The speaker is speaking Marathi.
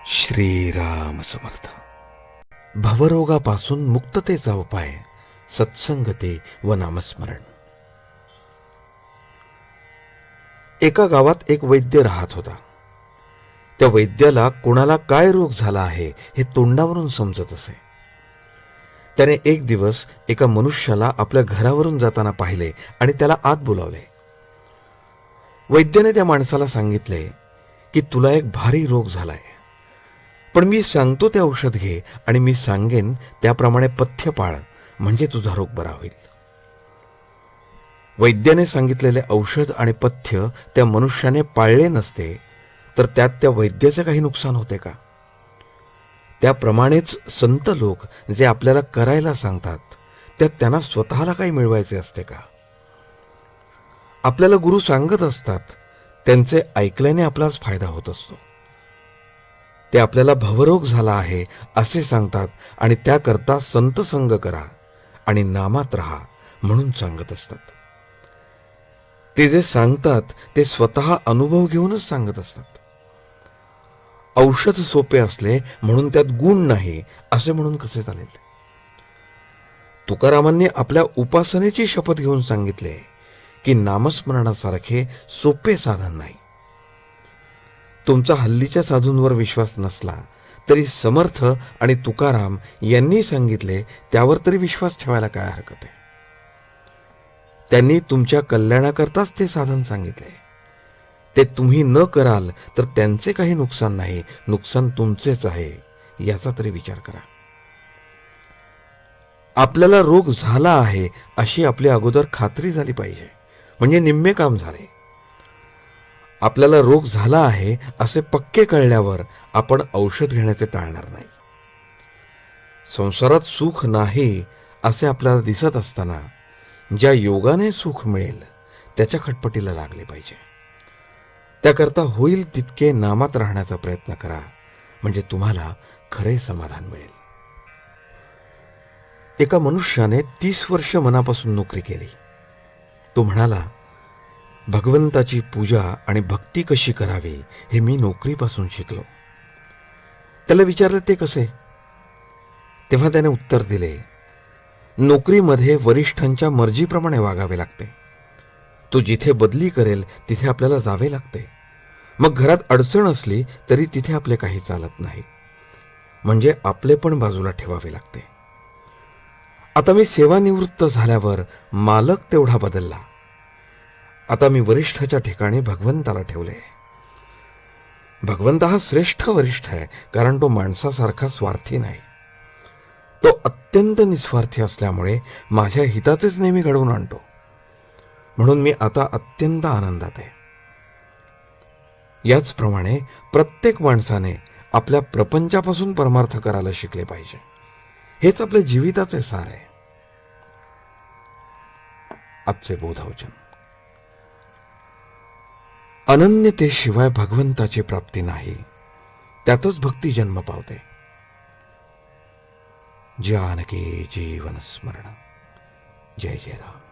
श्रीराम समर्थ. भवरोगापासून मुक्ततेचा उपाय सत्संगती व नामस्मरण. एका गावात एक वैद्य राहत होता. त्या वैद्याला कोणाला काय रोग झाला आहे हे तोंडावरून समजत असे. त्याने एक दिवस एका मनुष्याला आपल्या घरावरून जाताना पाहिले आणि त्याला आत बोलावले. वैद्याने त्या माणसाला सांगितले की तुला एक भारी रोग झालाय, पण मी सांगतो ते औषध घे आणि मी सांगेन त्याप्रमाणे पथ्य पाळ, म्हणजे तुझा रोग बरा होईल. वैद्याने सांगितलेले औषध आणि पथ्य त्या मनुष्याने पाळले नसते तर त्यात त्या वैद्याचे काही नुकसान होते का? त्याप्रमाणेच संत लोक जे आपल्याला करायला सांगतात त्यात त्यांना स्वतःला काही मिळवायचे असते का? आपल्याला गुरु सांगत असतात, त्यांचे ऐकल्याने आपलाच फायदा होत असतो. ते आपल्याला भवरोग झाला आहे असे सांगतात आणि त्याकरता संत संग करा आणि नामात राहा म्हणून सांगत असतात. ते जे सांगतात ते स्वतः अनुभव घेऊनच सांगत असतात. औषध सोपे असले म्हणून त्यात गुण नाही असे म्हणून कसे चालेल? तुकारामांनी आपल्या उपासनेची शपथ घेऊन सांगितले की नामस्मरणासारखे सोपे साधन नाही. तुमचा हल्लीच्या साधूंवर विश्वास नसला तरी समर्थ आणि तुकाराम यांनी सांगितले त्यावर तरी विश्वास ठेवायला काय हरकत आहे? त्यांनी तुमच्या कल्याणाकरताच ते साधन सांगितले. ते तुम्ही न कराल तर त्यांचे काही नुकसान नाही, नुकसान तुमचेच आहे, याचा तरी विचार करा. आपल्याला रोग झाला आहे अशी आपली अगोदर खात्री झाली पाहिजे, म्हणजे निम्मे काम झाले. आपल्याला रोग झाला आहे असे पक्के कळल्यावर आपण औषध घेण्याचे टाळणार नाही. संसारात सुख नाही असे आपल्याला दिसत असताना ज्या योगाने सुख मिळेल त्याच्या खटपटीला लागले पाहिजे. त्याकरता होईल तितके नामात राहण्याचा प्रयत्न करा, म्हणजे तुम्हाला खरे समाधान मिळेल. एका मनुष्याने 30 वर्ष मनापासून नोकरी केली. तो म्हणाला, भगवंताची पूजा आणि भक्ती कशी करावी हे मी नोकरीपासून शिकलो. त्याला विचारले ते कसे? तेव्हा त्याने उत्तर दिले, नोकरीमध्ये वरिष्ठांच्या मर्जीप्रमाणे वागावे लागते. तो जिथे बदली करेल तिथे आपल्याला जावे लागते. मग घरात अडचण असली तरी तिथे आपले काही चालत नाही, म्हणजे आपले पण बाजूला ठेवावे लागते. आता मी सेवानिवृत्त झाल्यावर मालक तेवढा बदलला. आता मी वरिष्ठाच्या ठिकाणी भगवंताला ठेवले. भगवंत हा श्रेष्ठ वरिष्ठ आहे, कारण तो माणसासारखा स्वार्थी नाही. तो अत्यंत निस्वार्थी असल्यामुळे माझ्या हिताचेच नेहमी घडवून आणतो. म्हणून मी आता अत्यंत आनंदात आहे. याचप्रमाणे प्रत्येक माणसाने आपल्या प्रपंचापासून परमार्थ करायला शिकले पाहिजे. हेच आपल्या जीविताचे सार आहे. आजचे बोधवचन. अनन्यतेशिवाय भगवंताची प्राप्ती नाही, त्यातच भक्ती जन्म पावते. जानकी जीवन स्मरण. जय जय राम.